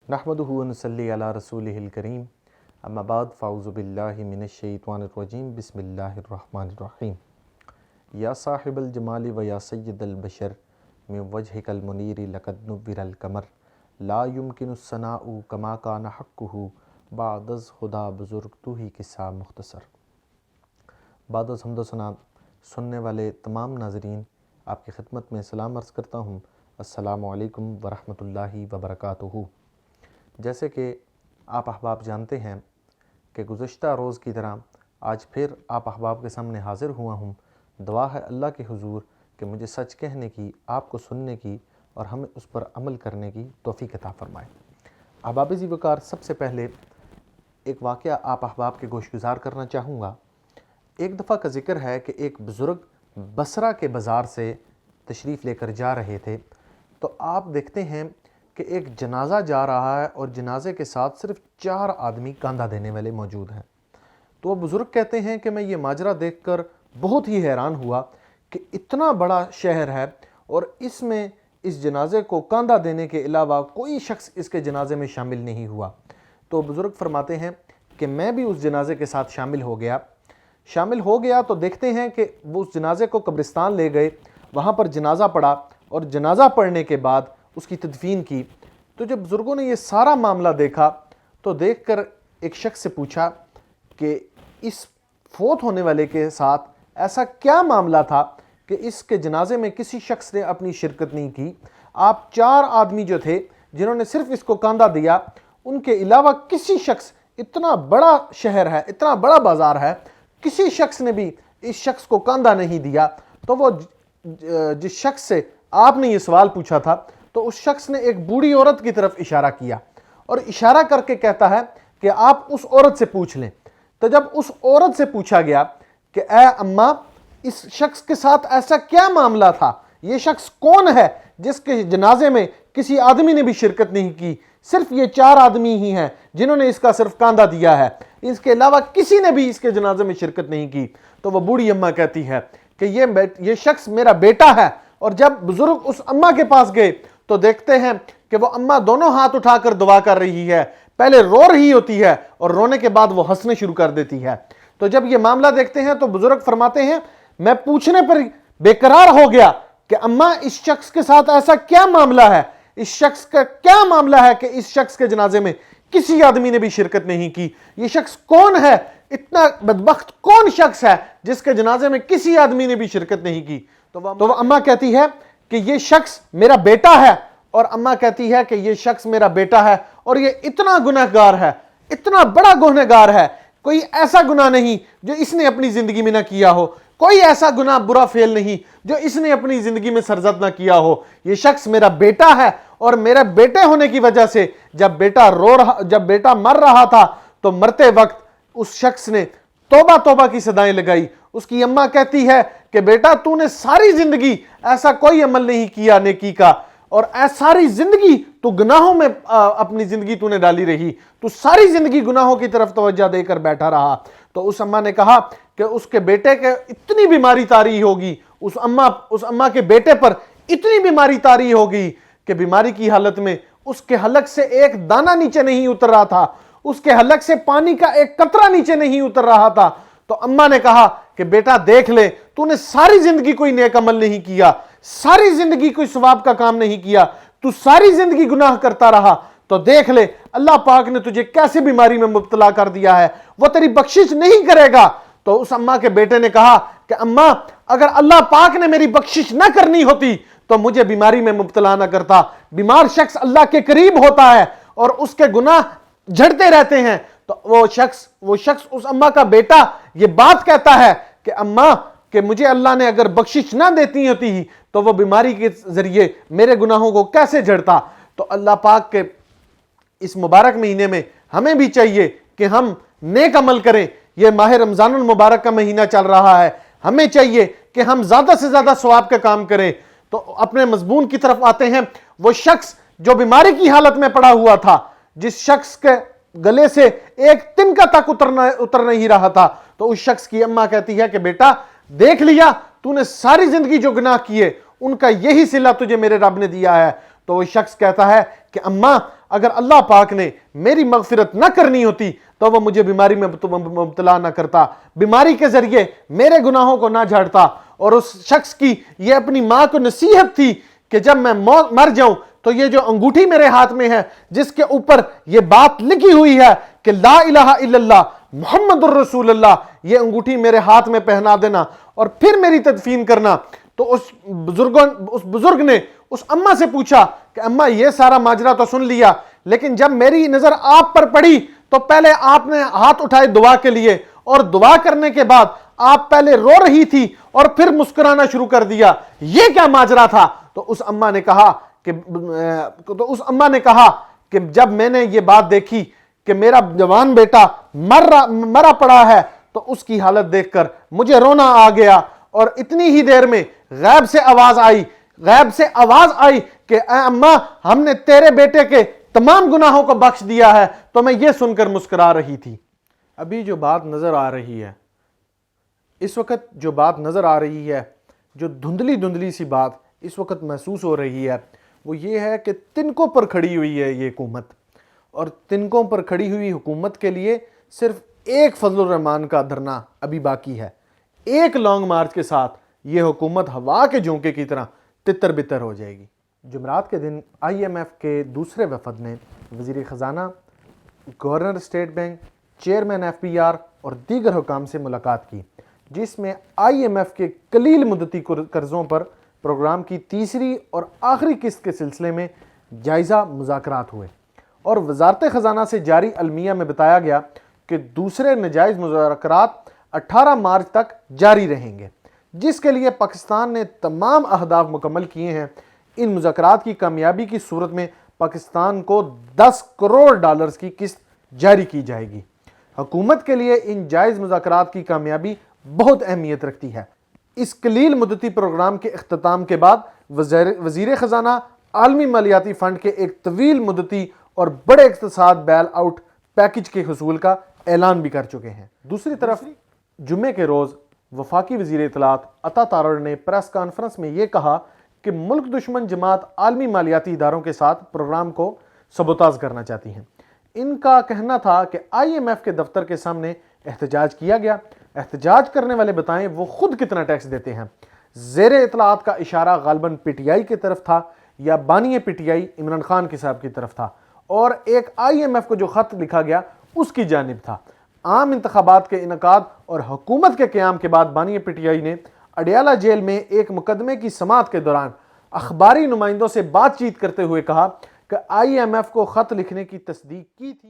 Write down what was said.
نحمدہ ونصلی علی رسولہ الکریم اما بعد فاعوذ باللہ من الشیطان الرجیم بسم اللہ الرحمن الرحیم یا صاحب الجمال و یا سید البشر من وجہک المنیر لقد نور القمر لا یمکن الثناء کما کان حقہ بعد از خدا بزرگ تو ہی قصہ مختصر۔ بعد از حمد و ثنا سننے والے تمام ناظرین آپ کی خدمت میں سلام عرض کرتا ہوں، السلام علیکم ورحمۃ اللہ وبرکاتہ۔ جیسے کہ آپ احباب جانتے ہیں کہ گزشتہ روز کی طرح آج پھر آپ احباب کے سامنے حاضر ہوا ہوں۔ دعا ہے اللہ کے حضور کہ مجھے سچ کہنے کی، آپ کو سننے کی اور ہمیں اس پر عمل کرنے کی توفیق عطا فرمائے۔ احباب ذی وقار، سب سے پہلے ایک واقعہ آپ احباب کے گوش گزار کرنا چاہوں گا۔ ایک دفعہ کا ذکر ہے کہ ایک بزرگ بصرہ کے بازار سے تشریف لے کر جا رہے تھے، تو آپ دیکھتے ہیں کہ ایک جنازہ جا رہا ہے اور جنازے کے ساتھ صرف 4 آدمی کاندھا دینے والے موجود ہیں۔ تو وہ بزرگ کہتے ہیں کہ میں یہ ماجرا دیکھ کر بہت ہی حیران ہوا کہ اتنا بڑا شہر ہے اور اس میں اس جنازے کو کاندھا دینے کے علاوہ کوئی شخص اس کے جنازے میں شامل نہیں ہوا۔ تو بزرگ فرماتے ہیں کہ میں بھی اس جنازے کے ساتھ شامل ہو گیا تو دیکھتے ہیں کہ وہ اس جنازے کو قبرستان لے گئے، وہاں پر جنازہ پڑھا اور جنازہ پڑھنے کے بعد اس کی تدفین کی۔ تو جب بزرگوں نے یہ سارا معاملہ دیکھا تو دیکھ کر ایک شخص سے پوچھا کہ اس فوت ہونے والے کے ساتھ ایسا کیا معاملہ تھا کہ اس کے جنازے میں کسی شخص نے اپنی شرکت نہیں کی؟ آپ 4 آدمی جو تھے جنہوں نے صرف اس کو کاندھا دیا، ان کے علاوہ کسی شخص، اتنا بڑا شہر ہے، اتنا بڑا بازار ہے، کسی شخص نے بھی اس شخص کو کاندھا نہیں دیا۔ تو وہ جس شخص سے آپ نے یہ سوال پوچھا تھا تو اس شخص نے ایک بوڑھی عورت کی طرف اشارہ کیا اور اشارہ کر کے کہتا ہے کہ آپ اس عورت سے پوچھ لیں۔ تو جب اس عورت سے پوچھا گیا کہ اے اماں، اس شخص کے ساتھ ایسا کیا معاملہ تھا، یہ شخص کون ہے جس کے جنازے میں کسی آدمی نے بھی شرکت نہیں کی؟ صرف یہ 4 آدمی ہی ہیں جنہوں نے اس کا صرف کاندھا دیا ہے، اس کے علاوہ کسی نے بھی اس کے جنازے میں شرکت نہیں کی۔ تو وہ بوڑھی اماں کہتی ہے کہ یہ شخص میرا بیٹا ہے۔ اور جب بزرگ اس اماں کے پاس گئے تو دیکھتے ہیں کہ وہ اماں دونوں ہاتھ اٹھا کر دعا کر رہی ہے، پہلے رو رہی ہوتی ہے اور رونے کے بعد وہ ہنسنے شروع کر دیتی ہے۔ تو جب یہ معاملہ دیکھتے ہیں تو بزرگ فرماتے ہیں میں پوچھنے پر بے قرار ہو گیا کہ اماں، اس شخص کے ساتھ ایسا کیا معاملہ ہے، اس شخص کا کیا معاملہ ہے کہ اس شخص کے جنازے میں کسی آدمی نے بھی شرکت نہیں کی؟ یہ شخص کون ہے؟ اتنا بدبخت کون شخص ہے جس کے جنازے میں کسی آدمی نے بھی شرکت نہیں کی؟ تو وہ اماں کہتی ہے کہ یہ شخص میرا بیٹا ہے، اور اماں کہتی ہے کہ یہ شخص میرا بیٹا ہے اور یہ اتنا گنہگار ہے، اتنا بڑا گنہگار ہے، کوئی ایسا گناہ نہیں جو اس نے اپنی زندگی میں نہ کیا ہو، کوئی ایسا گناہ برا فعل نہیں جو اس نے اپنی زندگی میں سرزد نہ کیا ہو۔ یہ شخص میرا بیٹا ہے اور میرے بیٹے ہونے کی وجہ سے جب بیٹا مر رہا تھا تو مرتے وقت اس شخص نے توبہ توبہ کی صدائیں لگائی۔ اس کی اماں کہتی ہے کہ بیٹا، تو نے ساری زندگی ایسا کوئی عمل نہیں کیا نیکی کا، اور ساری زندگی تو گناہوں میں اپنی زندگی تو نے ڈالی رہی، تو ساری زندگی گناہوں کی طرف توجہ دے کر بیٹھا رہا۔ تو اس اماں نے کہا کہ اس کے بیٹے کے اتنی بیماری طاری ہوگی، اس اماں کے بیٹے پر اتنی بیماری طاری ہوگی کہ بیماری کی حالت میں اس کے حلق سے ایک دانہ نیچے نہیں اتر رہا تھا، اس کے حلق سے پانی کا ایک قطرہ نیچے نہیں اتر رہا تھا۔ تو اماں نے کہا کہ بیٹا دیکھ لے، تو نے ساری زندگی کوئی نیک عمل نہیں کیا، ساری زندگی کوئی ثواب کا کام نہیں کیا، تو ساری زندگی گناہ کرتا رہا، تو دیکھ لے اللہ پاک نے تجھے کیسے بیماری میں مبتلا کر دیا ہے، وہ تیری بخشش نہیں کرے گا۔ تو اس اماں کے بیٹے نے کہا کہ اماں، اگر اللہ پاک نے میری بخشش نہ کرنی ہوتی تو مجھے بیماری میں مبتلا نہ کرتا۔ بیمار شخص اللہ کے قریب ہوتا ہے اور اس کے گناہ جھڑتے رہتے ہیں۔ تو وہ شخص اس اماں کا بیٹا یہ بات کہتا ہے کہ اماں، کہ مجھے اللہ نے اگر بخشش نہ دیتی ہوتی تو وہ بیماری کے ذریعے میرے گناہوں کو کیسے جھڑتا۔ تو اللہ پاک کے اس مبارک مہینے میں ہمیں بھی چاہیے کہ ہم نیک عمل کریں۔ یہ ماہ رمضان المبارک کا مہینہ چل رہا ہے، ہمیں چاہیے کہ ہم زیادہ سے زیادہ ثواب کا کام کریں۔ تو اپنے مضمون کی طرف آتے ہیں۔ وہ شخص جو بیماری کی حالت میں پڑا ہوا تھا، جس شخص کے گلے سے ایک تنکا تک اتر نہیں رہا تھا، تو اس شخص کی اماں کہتی ہے کہ بیٹا دیکھ لیا، تو نے ساری زندگی جو گناہ کیے ان کا یہی صلہ تجھے میرے رب نے دیا ہے۔ تو وہ شخص کہتا ہے کہ اماں، اگر اللہ پاک نے میری مغفرت نہ کرنی ہوتی تو وہ مجھے بیماری میں مبتلا نہ کرتا، بیماری کے ذریعے میرے گناہوں کو نہ جھاڑتا۔ اور اس شخص کی یہ اپنی ماں کو نصیحت تھی کہ جب میں مر جاؤں تو یہ جو انگوٹھی میرے ہاتھ میں ہے جس کے اوپر یہ بات لکھی ہوئی ہے کہ لا الہ الا اللہ محمد الرسول اللہ، یہ انگوٹھی میرے ہاتھ میں پہنا دینا اور پھر میری تدفین کرنا۔ تو اس بزرگ نے اس اماں سے پوچھا کہ اماں یہ سارا ماجرا تو سن لیا، لیکن جب میری نظر آپ پر پڑی تو پہلے آپ نے ہاتھ اٹھائے دعا کے لیے، اور دعا کرنے کے بعد آپ پہلے رو رہی تھی اور پھر مسکرانا شروع کر دیا، یہ کیا ماجرا تھا؟ تو اس اماں نے کہا کہ جب میں نے یہ بات دیکھی کہ میرا جوان بیٹا مرا پڑا ہے تو اس کی حالت دیکھ کر مجھے رونا آ گیا، اور اتنی ہی دیر میں غیب سے آواز آئی کہ اے اماں، ہم نے تیرے بیٹے کے تمام گناہوں کو بخش دیا ہے۔ تو میں یہ سن کر مسکرا رہی تھی۔ ابھی جو بات نظر آ رہی ہے، اس وقت جو بات نظر آ رہی ہے، جو دھندلی سی بات اس وقت محسوس ہو رہی ہے، وہ یہ ہے کہ تنکوں پر کھڑی ہوئی ہے یہ حکومت، اور تنکوں پر کھڑی ہوئی حکومت کے لیے صرف ایک فضل الرحمان کا دھرنا ابھی باقی ہے۔ ایک لانگ مارچ کے ساتھ یہ حکومت ہوا کے جھونکے کی طرح تتر بتر ہو جائے گی۔ جمعرات کے دن آئی ایم ایف کے دوسرے وفد نے وزیر خزانہ، governor state bank, chairman F P R اور دیگر حکام سے ملاقات کی، جس میں آئی ایم ایف کے قلیل مدتی قرضوں پر پروگرام کی تیسری اور آخری قسط کے سلسلے میں جائزہ مذاکرات ہوئے، اور وزارت خزانہ سے جاری المیہ میں بتایا گیا کہ دوسرے نجائز مذاکرات 18 مارچ تک جاری رہیں گے، جس کے لیے پاکستان نے تمام اہداف مکمل کیے ہیں۔ ان مذاکرات کی کامیابی کی صورت میں پاکستان کو $10 کروڑ کی قسط جاری کی جائے گی۔ حکومت کے لیے ان جائز مذاکرات کی کامیابی بہت اہمیت رکھتی ہے۔ اس قلیل مدتی پروگرام کے اختتام کے بعد وزیر خزانہ عالمی مالیاتی فنڈ کے ایک طویل مدتی اور بڑے اقتصاد بیل آؤٹ پیکج کے حصول کا اعلان بھی کر چکے ہیں۔ دوسری طرف جمعے کے روز وفاقی وزیر اطلاعات عطا تارڑ نے پریس کانفرنس میں یہ کہا کہ ملک دشمن جماعت عالمی مالیاتی اداروں کے ساتھ پروگرام کو سبوتاژ کرنا چاہتی ہیں۔ ان کا کہنا تھا کہ آئی ایم ایف کے دفتر کے سامنے احتجاج کیا گیا، احتجاج کرنے والے بتائیں وہ خود کتنا ٹیکس دیتے ہیں۔ زیر اطلاعات کا اشارہ غالباً پی ٹی آئی کی طرف تھا یا بانی P T I Imran Khan کے صاحب کی طرف تھا، اور ایک آئی ایم ایف کو جو خط لکھا گیا اس کی جانب تھا۔ عام انتخابات کے انعقاد اور حکومت کے قیام کے بعد بانی پی ٹی آئی نے اڈیالہ جیل میں ایک مقدمے کی سماعت کے دوران اخباری نمائندوں سے بات چیت کرتے ہوئے کہا کہ آئی ایم ایف کو خط لکھنے کی تصدیق کی تھی۔